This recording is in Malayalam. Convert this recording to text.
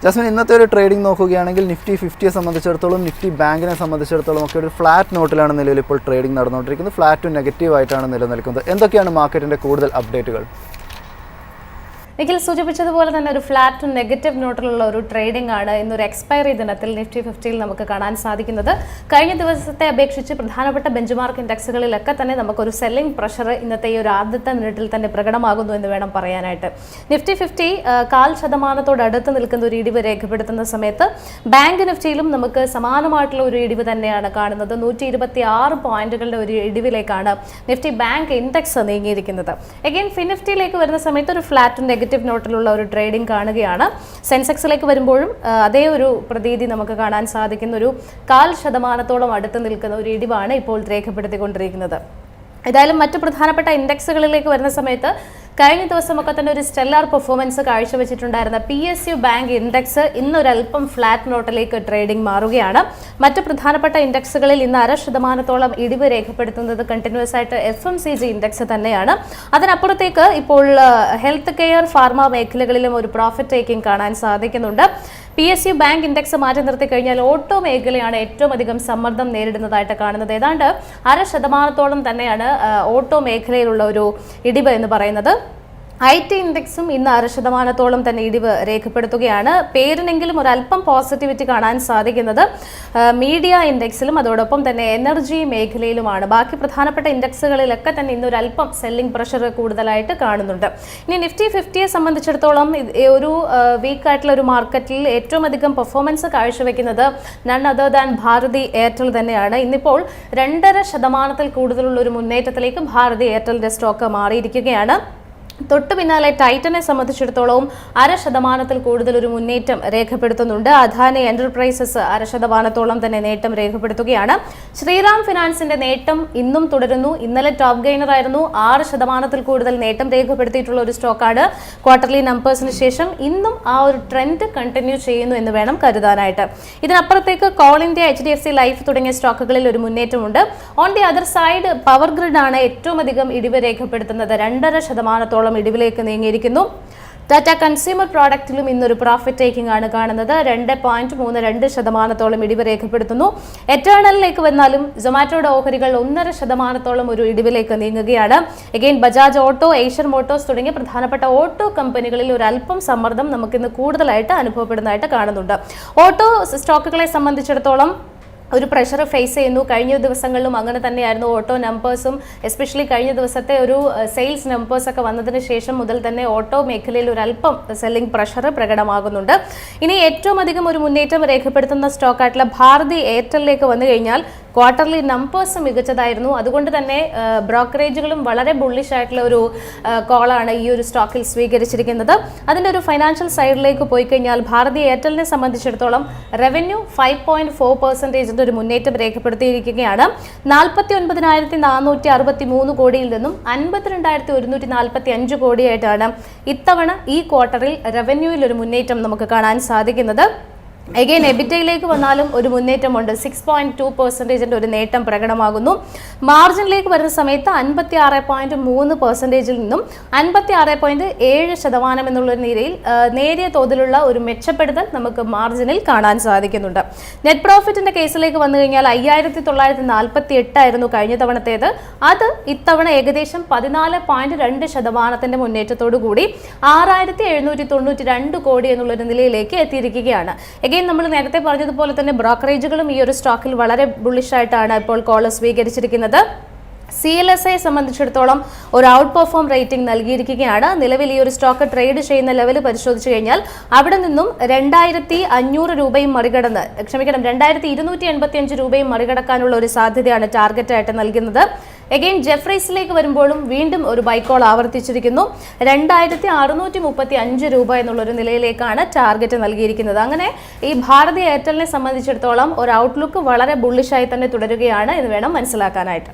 ജാസ്മിൻ, ഇന്നത്തെ ഒരു ട്രേഡിംഗ് നോക്കുകയാണെങ്കിൽ നിഫ്റ്റി 50യെ സംബന്ധിച്ചിടത്തോളം, നിഫ്റ്റി ബാങ്കിനെ സംബന്ധിച്ചിടത്തോളം ഒക്കെ ഒരു ഫ്ലാറ്റ് നോട്ടിലാണ് നിലവിൽ ഇപ്പോൾ ട്രേഡിംഗ് നടന്നുകൊണ്ടിരിക്കുന്നത്. ഫ്ലാറ്റ് ടു നെഗറ്റീവ് ആയിട്ടാണ് നിലനിൽക്കുന്നത്. എന്തൊക്കെയാണ് മാർക്കറ്റിൻ്റെ കൂടുതൽ അപ്ഡേറ്റുകൾ? നിഖിൽ സൂചിപ്പിച്ചതുപോലെ തന്നെ ഒരു ഫ്ലാറ്റ് ടു നെഗറ്റീവ് നോട്ടിലുള്ള ഒരു ട്രേഡിംഗ് ആണ് ഇന്നൊരു എക്സ്പയറി ദിനത്തിൽ നിഫ്റ്റി 50യിൽ നമുക്ക് കാണാൻ സാധിക്കുന്നത്. കഴിഞ്ഞ ദിവസത്തെ അപേക്ഷിച്ച് പ്രധാനപ്പെട്ട ബെഞ്ച്മാർക്ക് ഇൻഡെക്സുകളിലൊക്കെ തന്നെ നമുക്കൊരു സെല്ലിംഗ് പ്രഷർ ഇന്നത്തെ ഈ ഒരു ആദ്യത്തെ മിനിറ്റിൽ തന്നെ പ്രകടമാകുന്നു എന്ന് വേണം പറയാനായിട്ട്. നിഫ്റ്റി 50 0.5% നിൽക്കുന്ന ഒരു ഇടിവ് രേഖപ്പെടുത്തുന്ന സമയത്ത് ബാങ്ക് നിഫ്റ്റിയിലും നമുക്ക് സമാനമായിട്ടുള്ള ഒരു ഇടിവ് തന്നെയാണ് കാണുന്നത്. 126 പോയിന്റുകളുടെ ഒരു ഇടിവിലേക്കാണ് നിഫ്റ്റി ബാങ്ക് ഇൻഡെക്സ് നീങ്ങിയിരിക്കുന്നത്. എഗെയിൻ ഫിനിഫ്റ്റിയിലേക്ക് വരുന്ന സമയത്ത് ഒരു ഫ്ലാറ്റ് ടു നെഗറ്റീവ് നോട്ടിലുള്ള ഒരു ട്രേഡിംഗ് കാണുകയാണ്. സെൻസെക്സിലേക്ക് വരുമ്പോഴും അതേ ഒരു പ്രതീതി നമുക്ക് കാണാൻ സാധിക്കുന്ന ഒരു 0.5% അടുത്ത് നിൽക്കുന്ന ഒരു ഇടിവാണ് ഇപ്പോൾ രേഖപ്പെടുത്തിക്കൊണ്ടിരിക്കുന്നത്. ഏതായാലും മറ്റു പ്രധാനപ്പെട്ട ഇൻഡെക്സുകളിലേക്ക് വരുന്ന സമയത്ത് കഴിഞ്ഞ ദിവസമൊക്കെ തന്നെ ഒരു സ്റ്റെല്ലാർ പെർഫോമൻസ് കാഴ്ചവെച്ചിട്ടുണ്ടായിരുന്ന PSU ബാങ്ക് ഇൻഡെക്സ് ഇന്നൊരൽപ്പം ഫ്ലാറ്റ് നോട്ടിലേക്ക് ട്രേഡിംഗ് മാറുകയാണ്. മറ്റ് പ്രധാനപ്പെട്ട ഇൻഡെക്സുകളിൽ ഇന്ന് 0.5% ഇടിവ് രേഖപ്പെടുത്തുന്നത് കണ്ടിന്യൂസ് ആയിട്ട് FMCG ഇൻഡെക്സ് തന്നെയാണ്. അതിനപ്പുറത്തേക്ക് ഇപ്പോൾ ഹെൽത്ത് കെയർ, ഫാർമ മേഖലകളിലും ഒരു പ്രോഫിറ്റ് ടേക്കിംഗ് കാണാൻ സാധിക്കുന്നുണ്ട്. PSU ബാങ്ക് ഇൻഡെക്സ് മാറ്റി നിർത്തി കഴിഞ്ഞാൽ ഓട്ടോ മേഖലയാണ് ഏറ്റവും അധികം സമ്മർദ്ദം നേരിടുന്നതായിട്ട് കാണുന്നത്. ഏതാണ്ട് 0.5% തന്നെയാണ് ഓട്ടോ മേഖലയിലുള്ള ഒരു ഇടിവ് എന്ന് പറയുന്നത്. IT ഇൻഡെക്സും ഇന്ന് 0.5% തന്നെ ഇടിവ് രേഖപ്പെടുത്തുകയാണ്. പേരിനെങ്കിലും ഒരല്പം പോസിറ്റിവിറ്റി കാണാൻ സാധിക്കുന്നത് മീഡിയ ഇൻഡെക്സിലും അതോടൊപ്പം തന്നെ എനർജി മേഖലയിലുമാണ്. ബാക്കി പ്രധാനപ്പെട്ട ഇൻഡെക്സുകളിലൊക്കെ തന്നെ ഇന്നൊരല്പം സെല്ലിംഗ് പ്രഷർ കൂടുതലായിട്ട് കാണുന്നുണ്ട്. ഇനി നിഫ്റ്റി 50യെ സംബന്ധിച്ചിടത്തോളം ഒരു വീക്കായിട്ടുള്ള ഒരു മാർക്കറ്റിൽ ഏറ്റവും അധികം പെർഫോമൻസ് കാഴ്ചവെക്കുന്നത് none other than Bharti Airtel തന്നെയാണ്. ഇന്നിപ്പോൾ 2.5% കൂടുതലുള്ള ഒരു മുന്നേറ്റത്തിലേക്ക് ഭാരതി എയർടെലിന്റെ സ്റ്റോക്ക് മാറിയിരിക്കുകയാണ്. തൊട്ടു പിന്നാലെ ടൈറ്റനെ സംബന്ധിച്ചിടത്തോളം 0.5% കൂടുതൽ ഒരു മുന്നേറ്റം രേഖപ്പെടുത്തുന്നുണ്ട്. അദാനി എന്റർപ്രൈസസ് 0.5% തന്നെ നേട്ടം രേഖപ്പെടുത്തുകയാണ്. ശ്രീറാം ഫിനാൻസിന്റെ നേട്ടം ഇന്നും തുടരുന്നു. ഇന്നലെ ടോപ്പ് ഗെയിനർ ആയിരുന്നു. 6% കൂടുതൽ നേട്ടം രേഖപ്പെടുത്തിയിട്ടുള്ള ഒരു സ്റ്റോക്കാണ്. ക്വാർട്ടർലി നമ്പേഴ്സിന് ശേഷം ഇന്നും ആ ഒരു ട്രെൻഡ് കണ്ടിന്യൂ ചെയ്യുന്നു എന്ന് വേണം കരുതാനായിട്ട്. ഇതിനപ്പുറത്തേക്ക് കോൾ ഇന്ത്യ, HDFC ലൈഫ് തുടങ്ങിയ സ്റ്റോക്കുകളിൽ ഒരു മുന്നേറ്റമുണ്ട്. On the other side Power Grid ആണ് ഏറ്റവും അധികം ഇടിവ് രേഖപ്പെടുത്തുന്നത്. 2.5% ഇടിവിലേക്ക് നീങ്ങിയിരിക്കുന്നു. ടാറ്റ കൺസ്യൂമർ പ്രോഡക്റ്റിലും ഇന്നൊരു പ്രോഫിറ്റ് ടേക്കിംഗ് ആണ് കാണുന്നത്. 2.32% ഇടിവ് രേഖപ്പെടുത്തുന്നു. എറ്റേണലിലേക്ക് വന്നാലും സൊമാറ്റോയുടെ ഓഹരികൾ 1.5% ഒരു ഇടിവിലേക്ക് നീങ്ങുകയാണ്. Again Bajaj auto, Eicher Motors തുടങ്ങിയ പ്രധാനപ്പെട്ട ഓട്ടോ കമ്പനികളിൽ ഒരു അല്പം സമ്മർദ്ദം നമുക്കിന്ന് കൂടുതലായിട്ട് അനുഭവപ്പെടുന്നതായിട്ട് കാണുന്നുണ്ട്. ഓട്ടോ സ്റ്റോക്കുകളെ സംബന്ധിച്ചിടത്തോളം ഒരു പ്രഷർ ഫേസ് ചെയ്യുന്നു. കഴിഞ്ഞ ദിവസങ്ങളിലും അങ്ങനെ തന്നെയായിരുന്നു. ഓട്ടോ നമ്പേഴ്സും എസ്പെഷ്യലി കഴിഞ്ഞ ദിവസത്തെ ഒരു സെയിൽസ് നമ്പേഴ്സൊക്കെ വന്നതിന് ശേഷം മുതൽ തന്നെ ഓട്ടോ മേഖലയിൽ ഒരു അല്പം സെല്ലിംഗ് പ്രഷർ പ്രകടമാകുന്നുണ്ട്. ഇനി ഏറ്റവും അധികം ഒരു മുന്നേറ്റം രേഖപ്പെടുത്തുന്ന സ്റ്റോക്കായിട്ടുള്ള ഭാരതി എയർടെലിലേക്ക് വന്നു കഴിഞ്ഞാൽ ക്വാർട്ടർലി നമ്പേഴ്സ് മികച്ചതായിരുന്നു. അതുകൊണ്ട് തന്നെ ബ്രോക്കറേജുകളും വളരെ ബുള്ളിഷ് ആയിട്ടുള്ള ഒരു കോളാണ് ഈ ഒരു സ്റ്റോക്കിൽ സ്വീകരിച്ചിരിക്കുന്നത്. അതിൻ്റെ ഒരു ഫൈനാൻഷ്യൽ സൈഡിലേക്ക് പോയി കഴിഞ്ഞാൽ ഭാരതി എയർടെലിനെ സംബന്ധിച്ചിടത്തോളം റവന്യൂ 5.4% ഒരു മുന്നേറ്റം രേഖപ്പെടുത്തിയിരിക്കുകയാണ്. 49,463 കോടിയിൽ നിന്നും 52,145 കോടിയായിട്ടാണ് ഇത്തവണ ഈ ക്വാർട്ടറിൽ റവന്യൂവിൽ ഒരു മുന്നേറ്റം നമുക്ക് കാണാൻ സാധിക്കുന്നത്. എഗെയിൻ എബിറ്റയിലേക്ക് വന്നാലും ഒരു മുന്നേറ്റമുണ്ട്. 6.2% ഒരു നേട്ടം പ്രകടമാകുന്നു. മാർജിനിലേക്ക് വരുന്ന സമയത്ത് 56.3%-ൽ നിന്നും 56.7% എന്നുള്ള നിലയിൽ നേരിയ തോതിലുള്ള ഒരു മെച്ചപ്പെടുത്തൽ നമുക്ക് മാർജിനിൽ കാണാൻ സാധിക്കുന്നുണ്ട്. നെറ്റ് പ്രോഫിറ്റിന്റെ കേസിലേക്ക് വന്നു കഴിഞ്ഞാൽ 5,948 ആയിരുന്നു കഴിഞ്ഞ തവണത്തേത്. അത് ഇത്തവണ ഏകദേശം 14.2% മുന്നേറ്റത്തോടു കൂടി 6,792 കോടി എന്നുള്ളൊരു നിലയിലേക്ക് എത്തിയിരിക്കുകയാണ്. നമ്മൾ നേരത്തെ പറഞ്ഞതുപോലെ തന്നെ ബ്രോക്കറേജുകളും ഈ ഒരു സ്റ്റോക്കിൽ വളരെ ബുള്ളിഷായിട്ടാണ് ഇപ്പോൾ കോൾ സ്വീകരിച്ചിരിക്കുന്നത്. CLSയെ സംബന്ധിച്ചിടത്തോളം ഒരു ഔട്ട് പെർഫോം റേറ്റിംഗ് നൽകിയിരിക്കുകയാണ്. നിലവിൽ ഈ ഒരു സ്റ്റോക്ക് ട്രേഡ് ചെയ്യുന്ന ലെവൽ പരിശോധിച്ചു കഴിഞ്ഞാൽ അവിടെ നിന്നും 2,500 രൂപയും മറികടന്ന് 2,285 രൂപയും മറികടക്കാനുള്ള ഒരു സാധ്യതയാണ് ടാർഗറ്റായിട്ട് നൽകുന്നത്. എഗെയിൻ ജെഫ്രീസിലേക്ക് വരുമ്പോഴും വീണ്ടും ഒരു ബൈക്കോൾ ആവർത്തിച്ചിരിക്കുന്നു. 2,635 രൂപ എന്നുള്ളൊരു നിലയിലേക്കാണ് ടാർഗറ്റ് നൽകിയിരിക്കുന്നത്. അങ്ങനെ ഈ ഭാരതി എയർടെലിനെ സംബന്ധിച്ചിടത്തോളം ഒരു ഔട്ട്ലുക്ക് വളരെ ബുള്ളിഷായി തന്നെ തുടരുകയാണ് എന്ന് വേണം മനസ്സിലാക്കാനായിട്ട്.